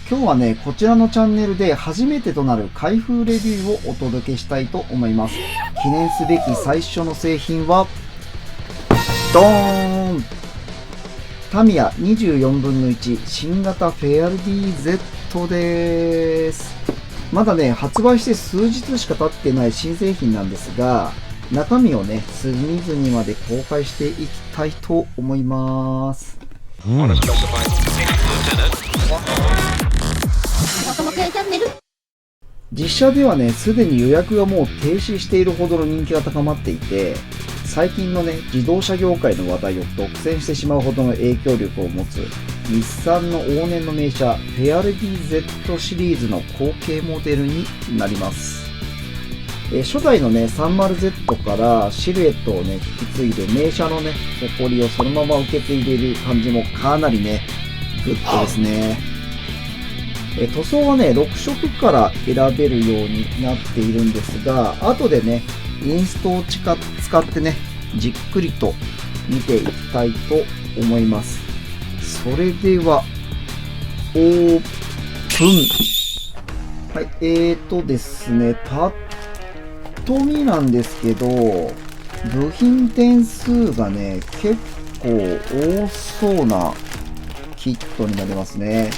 今日はね、こちらのチャンネルで初めてとなる開封レビューをお届けしたいと思います。記念すべき最初の製品は、ドーンタミヤ24分の1新型フェアルディ Z です。まだね、発売して数日しか経ってない新製品なんですが、中身をね、隅々まで公開していきたいと思います。実写ではね、すでに予約がもう停止しているほどの人気が高まっていて、最近のね、自動車業界の話題を独占してしまうほどの影響力を持つ、日産の往年の名車、フェアルディ Z シリーズの後継モデルになります。初代のね、30Z からシルエットをね、引き継いで名車のね、誇りをそのまま受け継いでいる感じもかなりね、グッドですね。塗装はね、6色から選べるようになっているんですが、後でね、インストを使ってね、じっくりと見ていきたいと思います。それでは、オープン。はい、ですね、パッと見なんですけど、部品点数がね、結構多そうなキットになりますね。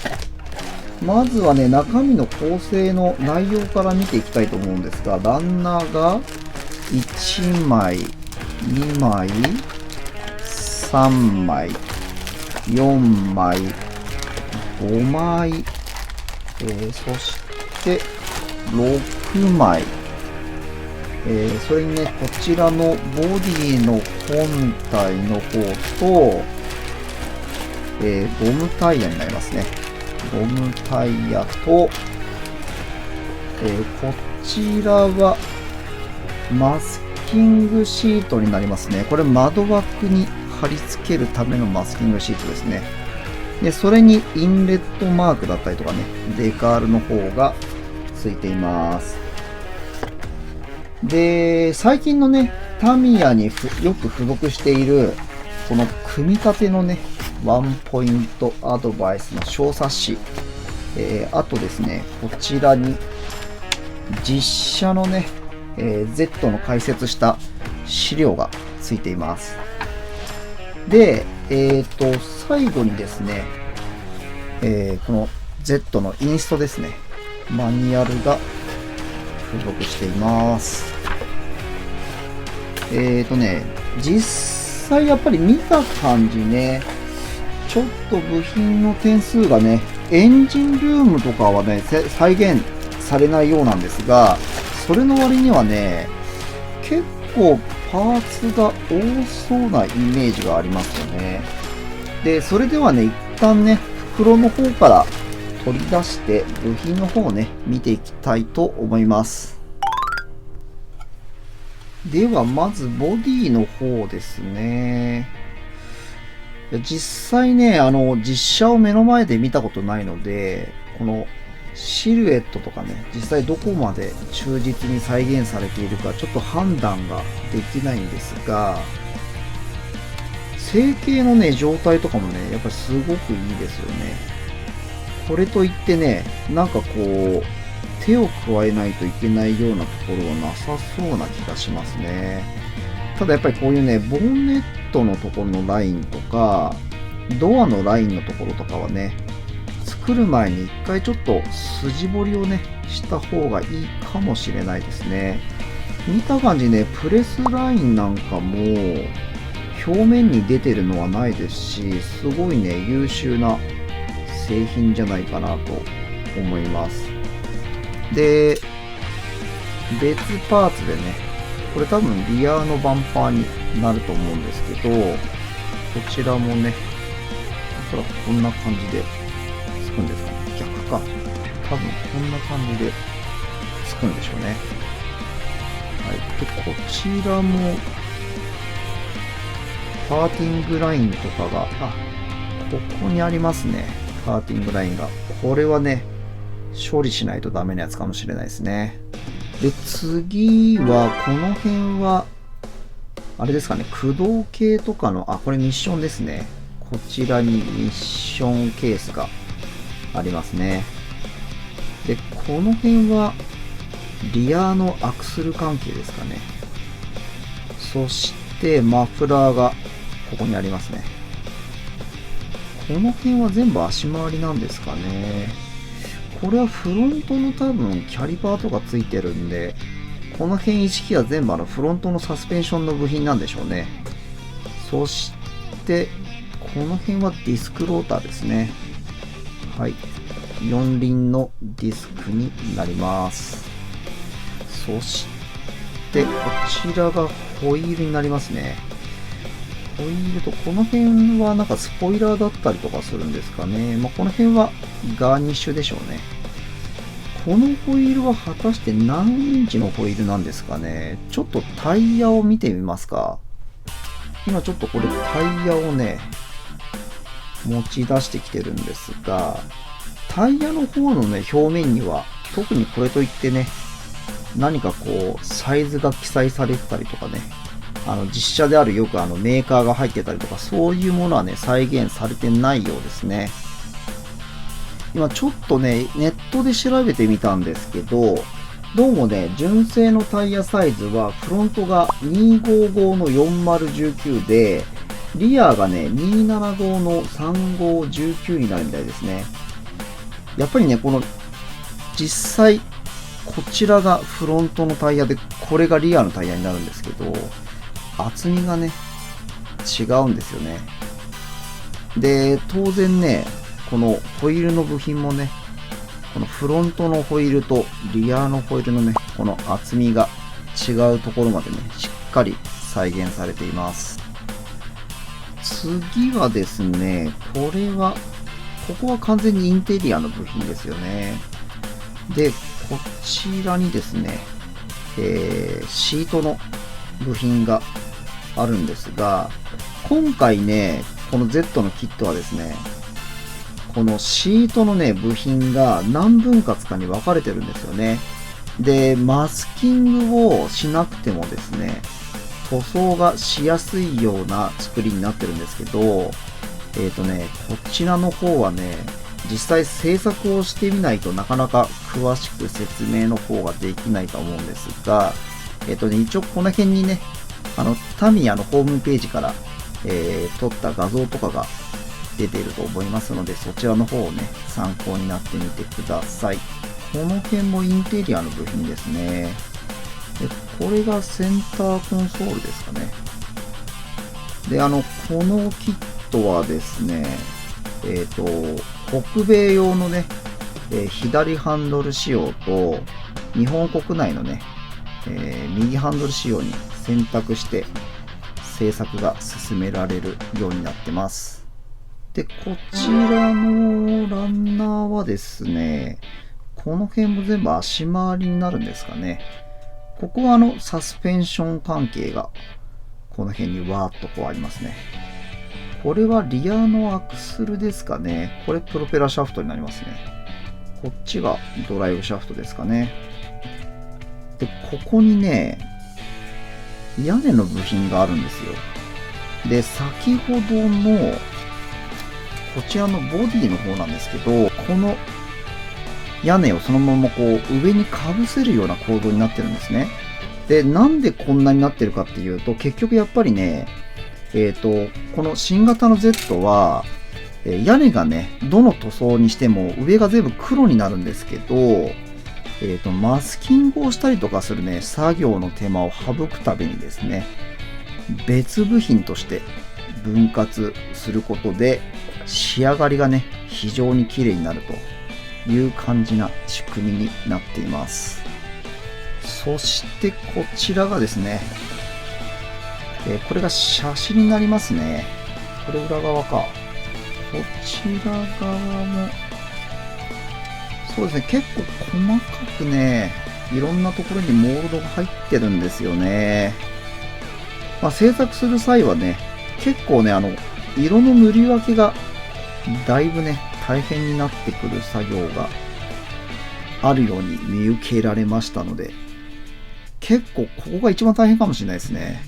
まずはね、中身の構成の内容から見ていきたいと思うんですが、ランナーが1枚、2枚、3枚、4枚、5枚、そして6枚。それにね、こちらのボディの本体の方と、ゴムタイヤになりますね。ゴムタイヤと、こちらはマスキングシートになりますね。これ窓枠に貼り付けるためのマスキングシートですね。で、それにインレットマークだったりとかね、デカールの方がついています。で、最近のね、タミヤによく付属している、この組み立てのね、ワンポイントアドバイスの小冊子、あとですね、こちらに実写のね、Z の解説した資料がついています。で、最後にですね、この Z のインストですね、マニュアルが付属しています。実際やっぱり見た感じね、ちょっと部品の点数がね、エンジンルームとかはね、再現されないようなんですが、それの割にはね、結構パーツが多そうなイメージがありますよね。で、それではね、一旦ね、袋の方から取り出して部品の方をね、見ていきたいと思います。では、まずボディの方ですね。実際ね、実写を目の前で見たことないので、このシルエットとかね、実際どこまで忠実に再現されているかちょっと判断ができないんですが、成形のね、状態とかもね、やっぱりすごくいいですよね。これといってね、なんかこう、手を加えないといけないようなところはなさそうな気がしますね。ただやっぱりこういうね、ボンネットのところのラインとか、ドアのラインのところとかはね、作る前に一回ちょっと筋彫りをね、した方がいいかもしれないですね。見た感じね、プレスラインなんかも表面に出てるのはないですし、すごいね、優秀な製品じゃないかなと思います。で、別パーツでね、これ多分リアのバンパーになると思うんですけど、こちらもね、おそらくこんな感じでつくんですかね。逆か。多分こんな感じでつくんでしょうね。はい。で、こちらも、パーティングラインとかが、ここにありますね。パーティングラインが。これはね、処理しないとダメなやつかもしれないですね。で、次は、この辺は、あれですかね、駆動系とかの、これミッションですね。こちらにミッションケースがありますね。で、この辺はリアのアクスル関係ですかね。そしてマフラーがここにありますね。この辺は全部足回りなんですかね。これはフロントの多分キャリパーとかついてるんで、この辺一式は全部フロントのサスペンションの部品なんでしょうね。そしてこの辺はディスクローターですね。はい、4輪のディスクになります。そしてこちらがホイールになりますね。ホイールとこの辺はなんかスポイラーだったりとかするんですかね。この辺はガーニッシュでしょうね。このホイールは果たして何インチのホイールなんですかね。ちょっとタイヤを見てみますか。今ちょっとこれタイヤをね、持ち出してきてるんですが、タイヤの方のね、表面には特にこれといってね、何かこうサイズが記載されてたりとかね、実車であるよくメーカーが入ってたりとか、そういうものはね、再現されてないようですね。今ちょっとね、ネットで調べてみたんですけど、どうもね、純正のタイヤサイズはフロントが255の4019で、リアがね、275の3519になるみたいですね。やっぱりね、この実際こちらがフロントのタイヤで、これがリアのタイヤになるんですけど、厚みがね、違うんですよね。で、当然ね、このホイールの部品もね、このフロントのホイールとリアのホイールのね、この厚みが違うところまでね、しっかり再現されています。次はですね、ここは完全にインテリアの部品ですよね。で、こちらにですね、シートの部品があるんですが、今回ね、この Z のキットはですね、このシートのね、部品が何分割かに分かれてるんですよね。で、マスキングをしなくてもですね、塗装がしやすいような作りになってるんですけど、こちらの方はね、実際制作をしてみないとなかなか詳しく説明の方ができないと思うんですが、一応この辺にね、タミヤのホームページから、撮った画像とかが出ていると思いますので、そちらの方をね、参考になってみてください。この辺もインテリアの部品ですね。で、これがセンターコンソールですかね。で、このキットはですね、北米用のね、左ハンドル仕様と、日本国内のね、右ハンドル仕様に選択して製作が進められるようになってます。で、こちらのランナーはですね、この辺も全部足回りになるんですかね。ここはサスペンション関係がこの辺にわーっとこうありますね。これはリアのアクスルですかね。これプロペラシャフトになりますね。こっちがドライブシャフトですかね。で、ここにね、屋根の部品があるんですよ。で、先ほどのこちらのボディの方なんですけど、この屋根をそのままこう上にかぶせるような構造になってるんですね。で、なんでこんなになってるかっていうと、結局やっぱりね、この新型の Z は、屋根がね、どの塗装にしても上が全部黒になるんですけど、マスキングをしたりとかするね、作業の手間を省くためにですね、別部品として分割することで、仕上がりがね、非常に綺麗になるという感じな仕組みになっています。そしてこちらがですね、これがシャシになりますね。これ裏側か。こちら側も、そうですね、結構細かくね、いろんなところにモールドが入ってるんですよね。製作する際はね、結構ね、色の塗り分けがだいぶね、大変になってくる作業があるように見受けられましたので、結構ここが一番大変かもしれないですね。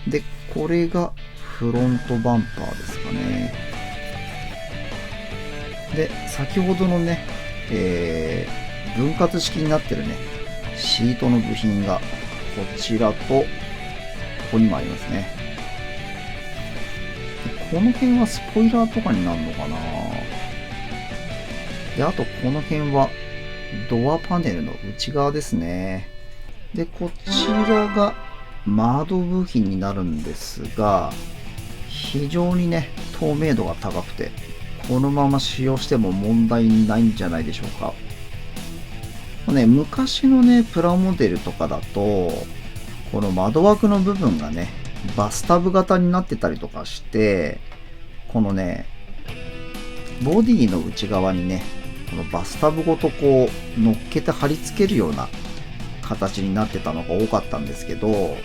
で、これがフロントバンパーですかね。で、先ほどのね、分割式になってるね、シートの部品がこちらとここにもありますね。この辺はスポイラーとかになるのかな。で、あとこの辺はドアパネルの内側ですね。で、こちらが窓部品になるんですが、非常にね、透明度が高くて、このまま使用しても問題ないんじゃないでしょうか。昔のね、プラモデルとかだと、この窓枠の部分がね、バスタブ型になってたりとかして、このね、ボディの内側にね、このバスタブごとこう乗っけて貼り付けるような形になってたのが多かったんですけど、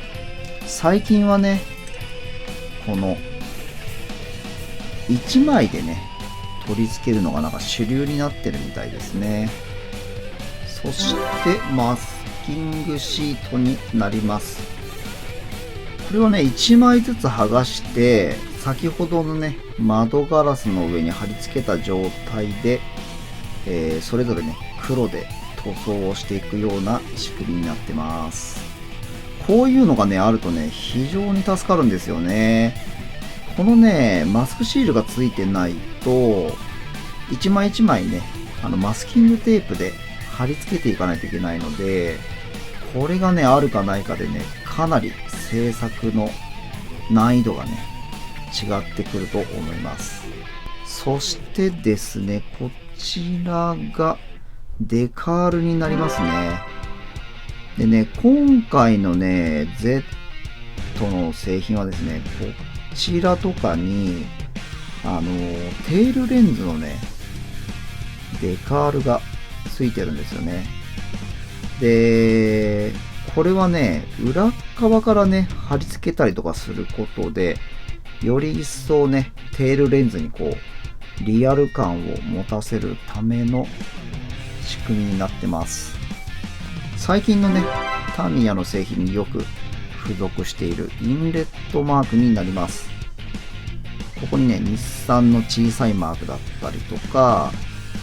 最近はね、この1枚でね、取り付けるのがなんか主流になってるみたいですね。そしてマスキングシートになります。これをね、1枚ずつ剥がして、先ほどのね、窓ガラスの上に貼り付けた状態で、それぞれね、黒で塗装をしていくような仕組みになってます。こういうのがね、あるとね、非常に助かるんですよね。このね、マスクシールがついてないと、一枚一枚ね、マスキングテープで貼り付けていかないといけないので、これがね、あるかないかでね、かなり製作の難易度がね、違ってくると思います。そしてですね、こちらがデカールになりますね。でね、今回のね、Z の製品はですね、こちらとかに、テールレンズのね、デカールがついてるんですよね。で、これはね、裏側からね、貼り付けたりとかすることで、より一層ね、テールレンズにこう、リアル感を持たせるための仕組みになってます。最近のね、タミヤの製品によく付属しているインレットマークになります。ここにね、日産の小さいマークだったりとか、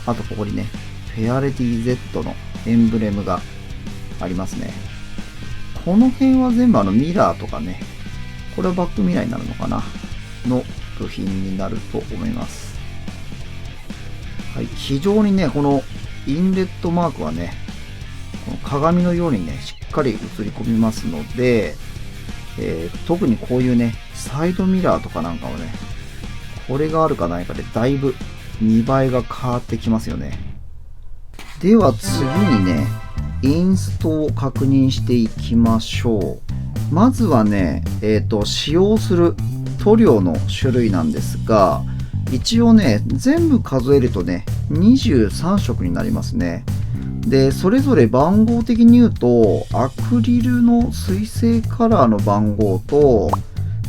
あとここにね、フェアレディ Z のエンブレムがありますね。この辺は全部ミラーとかね、これはバックミラーになるのかなの部品になると思います。はい、非常にね、このインレットマークはね、この鏡のようにね、しっかり映り込みますので、特にこういうね、サイドミラーとかなんかはね、これがあるかないかでだいぶ見栄えが変わってきますよね。では次にね、インストを確認していきましょう。まずはね、使用する塗料の種類なんですが、一応ね、全部数えるとね、23色になりますね。で、それぞれ番号的に言うと、アクリルの水性カラーの番号と、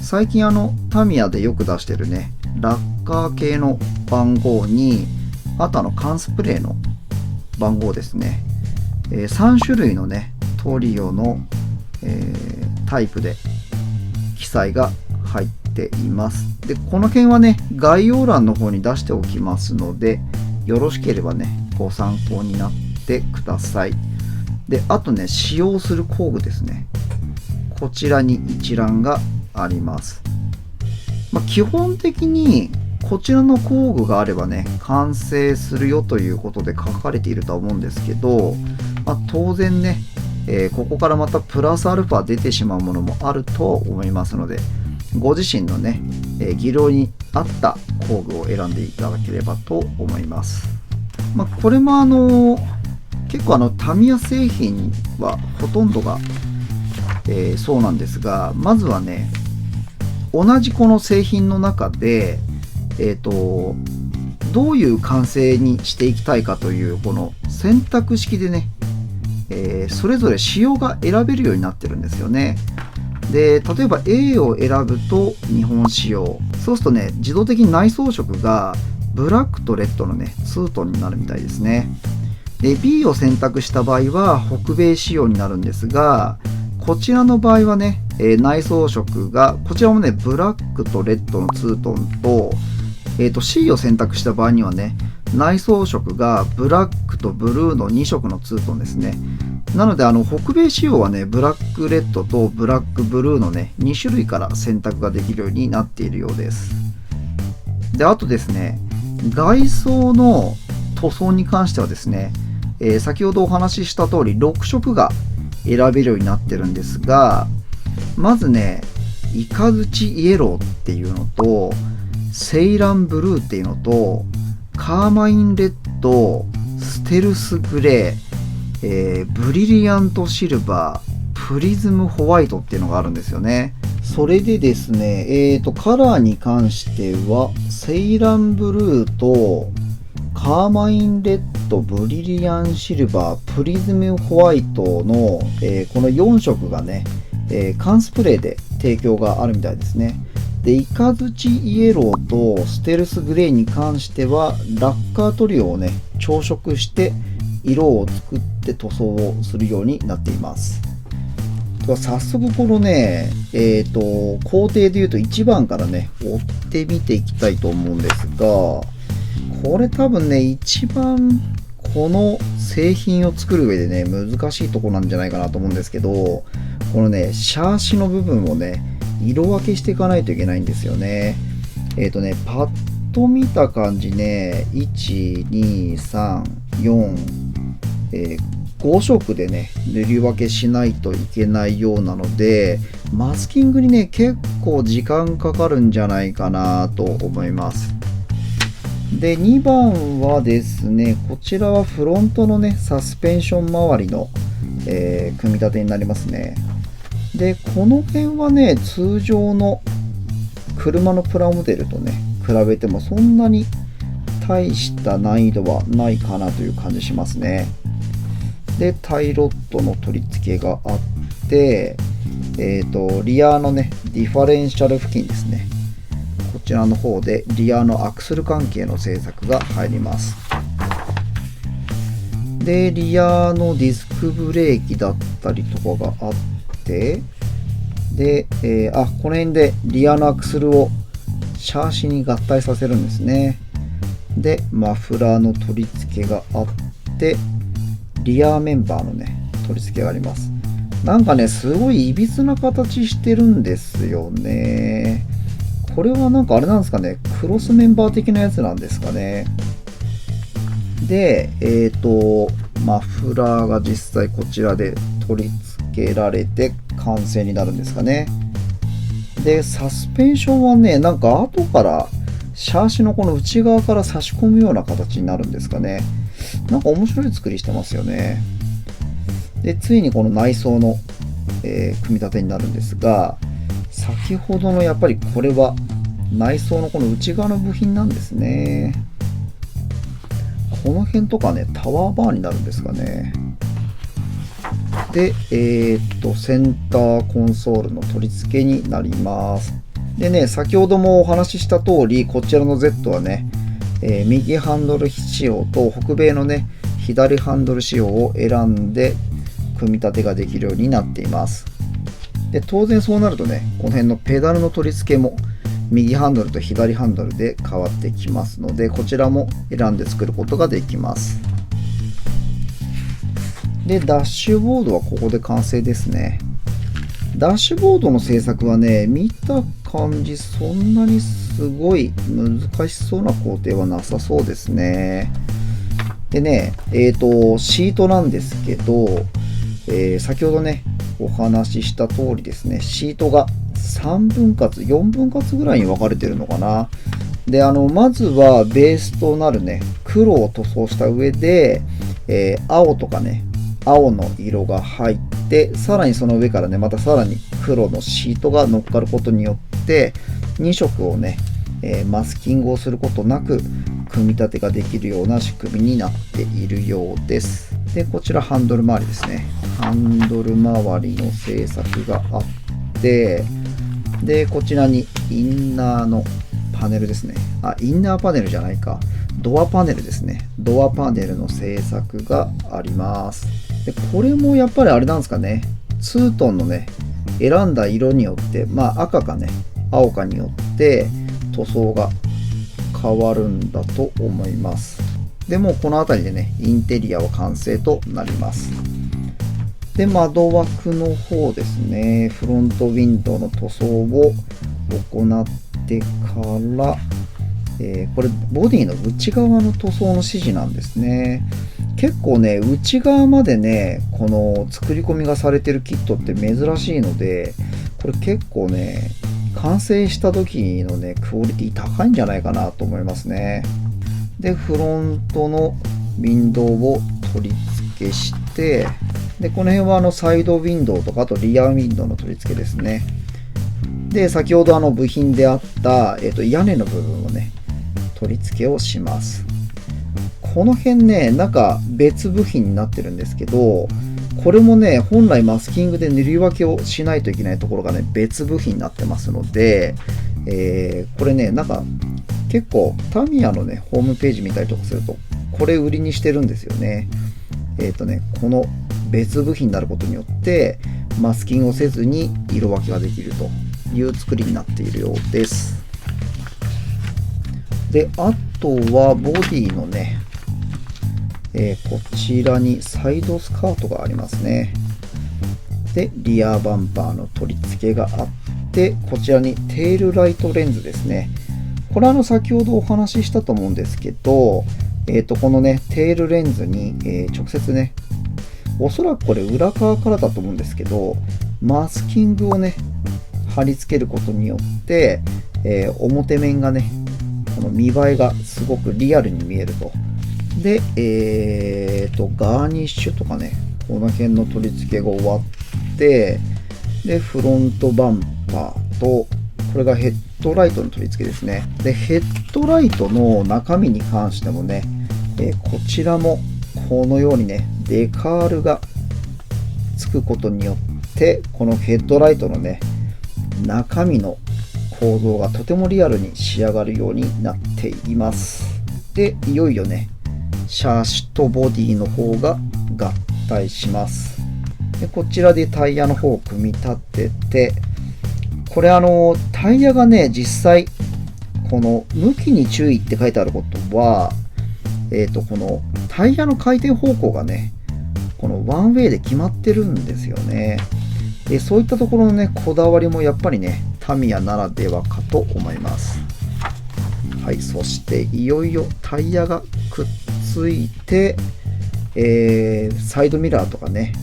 最近タミヤでよく出してるね、ラッカー系の番号に、あと缶スプレーの番号ですね。3種類のね、塗料の、タイプで記載が入っています。で、この辺はね、概要欄の方に出しておきますので、よろしければね、ご参考になってください。で、あとね、使用する工具ですね。こちらに一覧があります。基本的にこちらの工具があればね、完成するよということで書かれているとは思うんですけど、当然ね、ここからまたプラスアルファ出てしまうものもあると思いますので、ご自身のね、技量に合った工具を選んでいただければと思います。これも結構タミヤ製品はほとんどが、そうなんですが、まずはね、同じこの製品の中で、どういう完成にしていきたいかというこの選択式でね、それぞれ仕様が選べるようになってるんですよね。で、例えば A を選ぶと日本仕様。そうするとね、自動的に内装色がブラックとレッドのね、ツートンになるみたいですね。で、B を選択した場合は北米仕様になるんですが、こちらの場合はね、内装色が、こちらもね、ブラックとレッドのツートンと、C を選択した場合にはね、内装色がブラックとブルーの2色のツートンですね。なので北米仕様はね、ブラックレッドとブラックブルーのね、2種類から選択ができるようになっているようです。で、あとですね、外装の塗装に関してはですね、先ほどお話しした通り6色が選べるようになってるんですが、まずね、イカズチイエローっていうのと、セイランブルーっていうのと、カーマインレッド、ステルスグレー、ブリリアントシルバー、プリズムホワイトっていうのがあるんですよね。それでですね、カラーに関しては、セイランブルーと、カーマインレッド、ブリリアンシルバー、プリズムホワイトの、この4色がね、缶スプレーで提供があるみたいですね。で、イカズチイエローとステルスグレーに関しては、ラッカー塗料をね、調色して色を作って塗装をするようになっています。では早速このね、工程で言うと1番からね、追ってみていきたいと思うんですが、これ多分ね、一番この製品を作る上でね、難しいところなんじゃないかなと思うんですけど、このね、シャーシの部分をね、色分けしていかないといけないんですよね。パッと見た感じね、1、2、3、4、5色でね、塗り分けしないといけないようなので、マスキングにね、結構時間かかるんじゃないかなと思います。で、2番はですね、こちらはフロントのね、サスペンション周りの、組み立てになりますね。で、この辺はね、通常の車のプラモデルとね、比べてもそんなに大した難易度はないかなという感じしますね。で、タイロッドの取り付けがあって、リアのね、ディファレンシャル付近ですね。こちらの方でリアのアクスル関係の製作が入ります。で、リアのディスクブレーキだったりとかがあって、で、この辺でリアのアクスルをシャーシに合体させるんですね。で、マフラーの取り付けがあって、リアメンバーのね、取り付けがあります。なんかね、すごいいびつな形してるんですよね。これはなんかあれなんですかね、クロスメンバー的なやつなんですかね。で、マフラーが実際こちらで取り付けられて完成になるんですかね。で、サスペンションはね、なんか後からシャーシのこの内側から差し込むような形になるんですかね。なんか面白い作りしてますよね。で、ついにこの内装の、組み立てになるんですが、先ほどのやっぱりこれは内装のこの内側の部品なんですね。この辺とかね、タワーバーになるんですかね。で、センターコンソールの取り付けになります。でね、先ほどもお話しした通り、こちらの Z はね、右ハンドル仕様と北米のね、左ハンドル仕様を選んで組み立てができるようになっています。で、当然そうなるとね、この辺のペダルの取り付けも右ハンドルと左ハンドルで変わってきますので、こちらも選んで作ることができます。で、ダッシュボードはここで完成ですね。ダッシュボードの製作はね、見た感じそんなにすごい難しそうな工程はなさそうですね。でね、シートなんですけど、先ほどね、お話しした通りですね、シートが3分割、4分割ぐらいに分かれてるのかな。で、まずはベースとなるね、黒を塗装した上で、青とかね、青の色が入って、さらにその上からね、またさらに黒のシートが乗っかることによって、2色をね、マスキングをすることなく、組み立てができるような仕組みになっているようです。で、こちらハンドル周りですね。ハンドル周りの製作があって、で、こちらにインナーのパネルですね。インナーパネルじゃないか。ドアパネルですね。ドアパネルの製作があります。で、これもやっぱりあれなんですかね。ツートンのね、選んだ色によって、赤かね、青かによって塗装が変わるんだと思います。でもうこの辺りでね、インテリアは完成となります。で、窓枠の方ですね、フロントウィンドウの塗装を行ってから、これボディの内側の塗装の指示なんですね。結構ね、内側までね、この作り込みがされてるキットって珍しいので、これ結構ね、完成した時のね、クオリティ高いんじゃないかなと思いますね。で、フロントのウィンドウを取り付けして、で、この辺はサイドウィンドウとか、あとリアウィンドウの取り付けですね。で、先ほど部品であった、屋根の部分をね、取り付けをします。この辺ね、なんか別部品になってるんですけど、これもね、本来マスキングで塗り分けをしないといけないところがね、別部品になってますので、これね、なんか結構タミヤのね、ホームページ見たりとかすると、これ売りにしてるんですよね。この別部品になることによって、マスキングをせずに色分けができるという作りになっているようです。で、あとはボディのね、こちらにサイドスカートがありますね。で、リアバンパーの取り付けがあって、こちらにテールライトレンズですね。これ先ほどお話ししたと思うんですけど、このね、テールレンズに、直接ね、おそらくこれ裏側からだと思うんですけど、マスキングをね、貼り付けることによって、表面がね、この見栄えがすごくリアルに見えると。で、ガーニッシュとかね、この辺の取り付けが終わって、で、フロントバンパーと、これがヘッドライトの取り付けですね。で、ヘッドライトの中身に関してもね、こちらもこのようにね、デカールがつくことによって、このヘッドライトのね、中身の構造がとてもリアルに仕上がるようになっています。で、いよいよね、シャシとボディの方が合体します。で、こちらでタイヤの方を組み立てて、これタイヤがね、実際、この向きに注意って書いてあることは、このタイヤの回転方向がね、このワンウェイで決まってるんですよね。で、そういったところのね、こだわりもやっぱりね、タミヤならではかと思います。はい、そしていよいよタイヤがくっついて、サイドミラーとかね、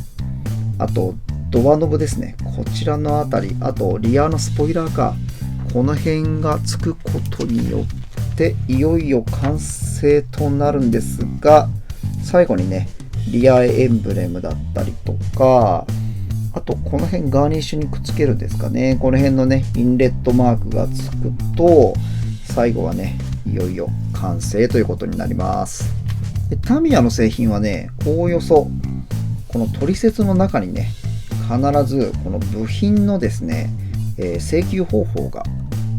あとドアノブですね、こちらのあたり、あとリアのスポイラーか、この辺がつくことによっていよいよ完成となるんですが、最後にね、リアエンブレムだったりとか、あとこの辺ガーニッシュにくっつけるんですかね、この辺のね、インレットマークがつくと、最後はね、いよいよ完成ということになります。で、タミヤの製品はね、おおよそこの取説の中にね、必ずこの部品のですね、請求方法が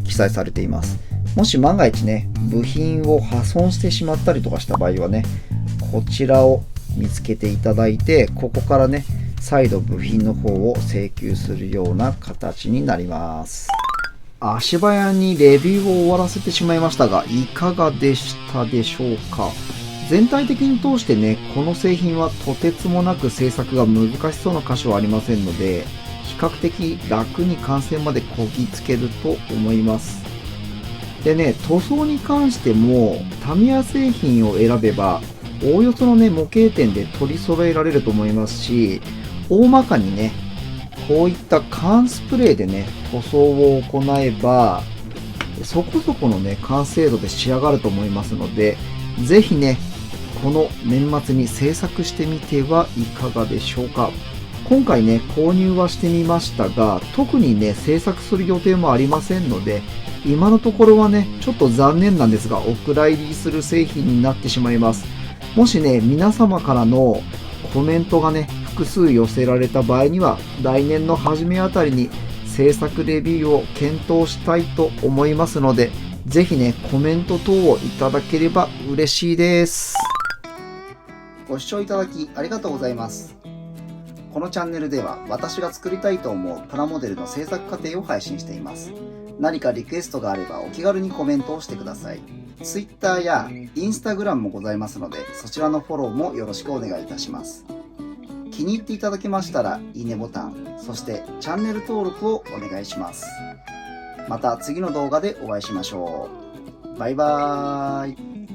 記載されています。もし万が一ね、部品を破損してしまったりとかした場合はね、こちらを見つけていただいて、ここからね、再度部品の方を請求するような形になります。足早にレビューを終わらせてしまいましたが、いかがでしたでしょうか。全体的に通してね、この製品はとてつもなく製作が難しそうな箇所はありませんので、比較的楽に完成までこぎつけると思います。でね、塗装に関してもタミヤ製品を選べばおおよそのね、模型店で取り揃えられると思いますし、大まかにね、こういった缶スプレーでね、塗装を行えばそこそこのね、完成度で仕上がると思いますので、ぜひね、この年末に制作してみてはいかがでしょうか。今回ね、購入はしてみましたが、特にね、制作する予定もありませんので、今のところはね、ちょっと残念なんですが、お蔵入りする製品になってしまいます。もしね、皆様からのコメントがね、複数寄せられた場合には、来年の初めあたりに制作レビューを検討したいと思いますので、ぜひね、コメント等をいただければ嬉しいです。ご視聴いただきありがとうございます。このチャンネルでは私が作りたいと思うプラモデルの制作過程を配信しています。何かリクエストがあればお気軽にコメントをしてください。Twitter や Instagram もございますので、そちらのフォローもよろしくお願いいたします。気に入っていただけましたらいいねボタン、そしてチャンネル登録をお願いします。また次の動画でお会いしましょう。バイバーイ。